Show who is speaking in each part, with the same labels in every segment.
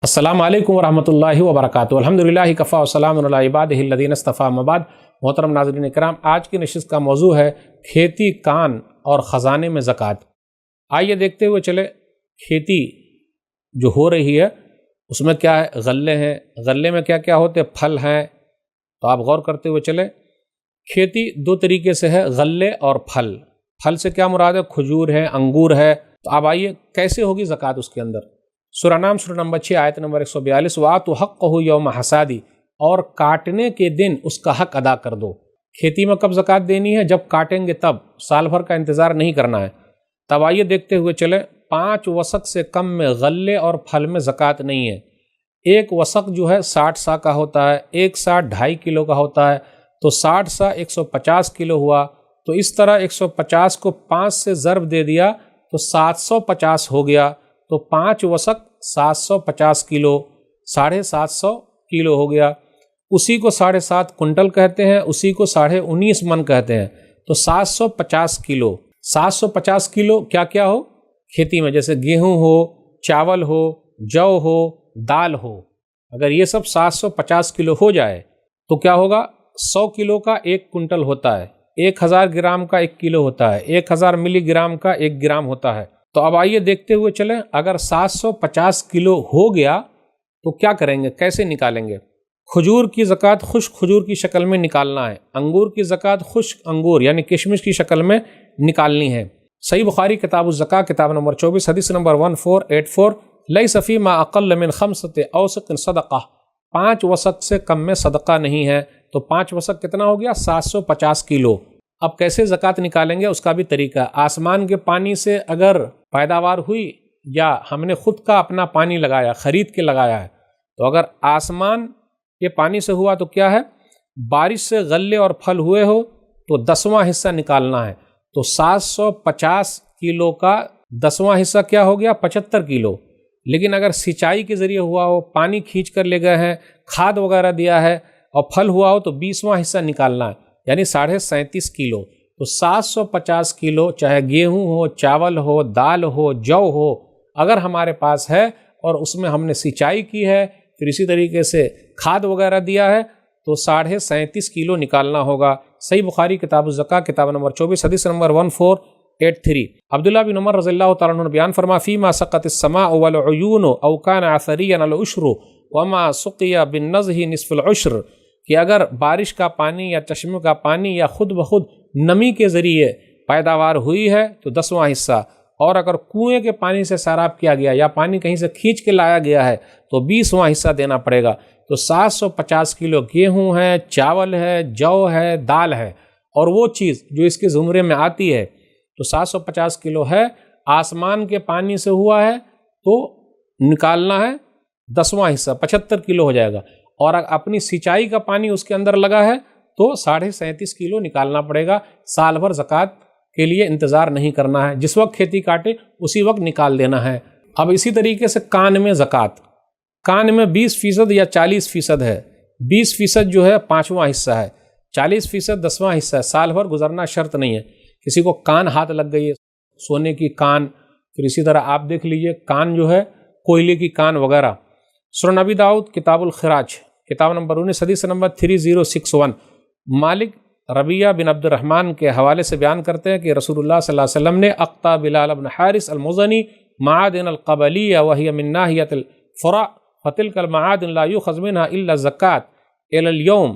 Speaker 1: السلام علیکم ورحمۃ اللہ وبرکاتہ۔ الحمدللہ کفا وسلام علی عبادہ الذین اصطفیٰ، اما بعد۔ محترم ناظرین کرام، آج کی نشست کا موضوع ہے کھیتی، کان اور خزانے میں زکوٰۃ۔ آئیے دیکھتے ہوئے چلے کھیتی جو ہو رہی ہے اس میں کیا ہے، غلے ہیں، غلے میں کیا کیا ہوتے، پھل ہیں، تو آپ غور کرتے ہوئے چلے۔ کھیتی دو طریقے سے ہے، غلے اور پھل۔ پھل سے کیا مراد ہے، کھجور ہے، انگور ہے۔ تو اب آئیے کیسے ہوگی زکوٰۃ اس کے اندر۔ سورہ نام سورہ نمبر 6 آیت نمبر 142، وَآتُوا حَقَّهُ يَوْمَ حَصَادِهِ، اور کاٹنے کے دن اس کا حق ادا کر دو۔ کھیتی میں کب زکوٰۃ دینی ہے، جب کاٹیں گے تب، سال بھر کا انتظار نہیں کرنا ہے۔ تب آئیے دیکھتے ہوئے چلے، 5 وسق سے کم میں غلے اور پھل میں زکوٰۃ نہیں ہے۔ ایک وسق جو ہے 60 سا کا ہوتا ہے، ایک سا 2.5 کلو کا ہوتا ہے، تو 60 سا 150 کلو ہوا، تو اس طرح 150 کو 5 سے ضرب دے دیا تو 750 ہو گیا، تو 5 وسق 750 کلو، 750 کلو ہو گیا۔ اسی کو 7.5 کنٹل کہتے ہیں، اسی کو 19.5 من کہتے ہیں، تو 750 کلو۔ 750 کلو کیا کیا ہو کھیتی میں، جیسے گیہوں ہو، چاول ہو، جو ہو، دال ہو۔ اگر یہ سب 750 کلو ہو جائے تو کیا ہوگا، 100 کلو کا 1 کنٹل ہوتا ہے، 1000 گرام کا 1 کلو ہوتا ہے، 1000 ملی گرام کا 1 گرام ہوتا ہے۔ تو اب آئیے دیکھتے ہوئے چلیں، اگر 750 کلو ہو گیا تو کیا کریں گے، کیسے نکالیں گے۔ کھجور کی زکوٰۃ خشک کھجور کی شکل میں نکالنا ہے، انگور کی زکوٰۃ خشک انگور یعنی کشمش کی شکل میں نکالنی ہے۔ صحیح بخاری کتاب الزکاة کتاب نمبر 24 حدیث نمبر 1484، لیس فی ما اقل من 5 اوسق صدقہ، 5 وسق سے کم میں صدقہ نہیں ہے۔ تو 5 وسق کتنا ہو گیا، 750 کلو۔ اب کیسے زکوٰۃ نکالیں گے، اس کا بھی طریقہ۔ آسمان کے پانی سے اگر پیداوار ہوئی یا ہم نے خود کا اپنا پانی لگایا، خرید کے لگایا ہے، تو اگر آسمان کے پانی سے ہوا تو کیا ہے، بارش سے غلے اور پھل ہوئے ہو تو 10واں حصہ نکالنا ہے۔ تو 750 کلو کا 10واں حصہ کیا ہو گیا، 75 کلو۔ لیکن اگر سینچائی کے ذریعے ہوا ہو، پانی کھینچ کر لے گئے ہیں، کھاد وغیرہ دیا ہے اور پھل ہوا ہو تو 20واں حصہ نکالنا ہے، یعنی 37.5 کلو۔ تو 750 کلو، چاہے گیہوں ہو، چاول ہو، دال ہو، جو ہو، اگر ہمارے پاس ہے اور اس میں ہم نے سینچائی کی ہے، پھر اسی طریقے سے کھاد وغیرہ دیا ہے، تو 37.5 کلو نکالنا ہوگا۔ صحیح بخاری کتاب الزکاة کتاب نمبر 24 حدیث نمبر 1483۔ عبداللہ بن عمر رضی اللہ تعالیٰ عنہ نے بیان فرما، فیما سقط السماء والعیون او کان عثریا العشر وما سقی بالنضح نصف العشر، کہ اگر بارش کا پانی یا چشمے کا پانی یا خود بخود نمی کے ذریعے پیداوار ہوئی ہے تو 10واں حصہ، اور اگر کنویں کے پانی سے سیراب کیا گیا یا پانی کہیں سے کھینچ کے لایا گیا ہے تو 20واں حصہ دینا پڑے گا۔ تو 750 کلو گیہوں ہے، چاول ہے، جو ہے، دال ہے، اور وہ چیز جو اس کے زمرے میں آتی ہے تو 750 کلو ہے، آسمان کے پانی سے ہوا ہے تو نکالنا ہے 10واں حصہ، 75 کلو ہو جائے گا، اور اپنی سینچائی کا پانی اس کے اندر لگا ہے تو 37.5 کلو نکالنا پڑے گا۔ سال بھر زکوٰۃ کے لیے انتظار نہیں کرنا ہے، جس وقت کھیتی کاٹے اسی وقت نکال دینا ہے۔ اب اسی طریقے سے کان میں زکوٰۃ، کان میں 20% یا 40% ہے۔ 20% جو ہے 5واں حصہ ہے، 40% 10واں حصہ ہے۔ سال بھر گزرنا شرط نہیں ہے۔ کسی کو کان ہاتھ لگ گئی ہے، سونے کی کان، پھر اسی طرح آپ دیکھ لیجئے کان جو ہے کوئلے کی کان وغیرہ۔ سنن نبی داؤد کتاب الخراج کتاب نمبر 19 حدیث نمبر 3061، مالک ربیہ بن عبد الرحمن کے حوالے سے بیان کرتے ہیں کہ رسول اللہ صلی اللہ علیہ وسلم نے اقطع بلال بن حارث المزنی معادن القبلیہ وہی من ناحیۃ الفرع فتلک المعادن لا یؤخذ منها الا الزکاة الی اليوم،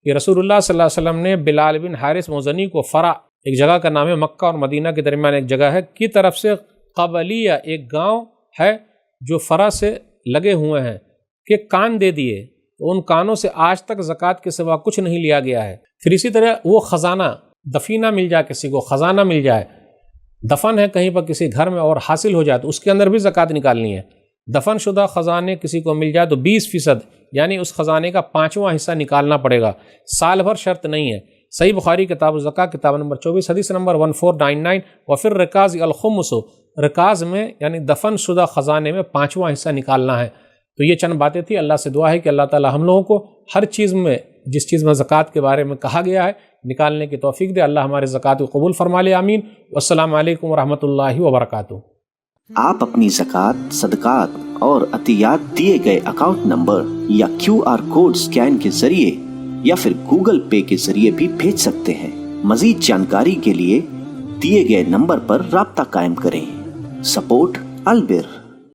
Speaker 1: کہ رسول اللہ صلی اللہ علیہ وسلم نے بلال بن حارث مزنی کو فرع، ایک جگہ کا نام ہے، مکہ اور مدینہ کے درمیان ایک جگہ ہے، کی طرف سے قبلیہ ایک گاؤں ہے جو فرع سے لگے ہوئے ہیں، کہ کان دے دیے، تو ان کانوں سے آج تک زکوٰۃ کے سوا کچھ نہیں لیا گیا ہے۔ پھر اسی طرح وہ خزانہ، دفینہ مل جائے، کسی کو خزانہ مل جائے، دفن ہے کہیں پر کسی گھر میں اور حاصل ہو جائے تو اس کے اندر بھی زکوٰۃ نکالنی ہے۔ دفن شدہ خزانے کسی کو مل جائے تو 20% یعنی اس خزانے کا 5واں حصہ نکالنا پڑے گا، سال بھر شرط نہیں ہے۔ صحیح بخاری کتاب الزکاة کتاب نمبر 24 حدیث نمبر 1499، وفر رکاز الخمس، رکاز میں یعنی دفن شدہ خزانے میں 5واں حصہ نکالنا ہے۔ تو یہ چند باتیں تھیں۔ اللہ سے دعا ہے کہ اللہ تعالی ہم لوگوں کو ہر چیز میں، جس چیز میں زکوٰۃ کے بارے میں کہا گیا ہے، نکالنے کی توفیق دے۔ اللہ ہمارے زکوٰۃ کو قبول فرما لے، آمین۔ والسلام علیکم ورحمۃ اللہ وبرکاتہ۔
Speaker 2: آپ اپنی زکوٰۃ، صدقات اور عطیات دیے گئے اکاؤنٹ نمبر یا QR کوڈ سکین کے ذریعے یا پھر گوگل پے کے ذریعے بھی بھیج سکتے ہیں۔ مزید جانکاری کے لیے دیے گئے نمبر پر رابطہ قائم کریں۔ سپورٹ البر۔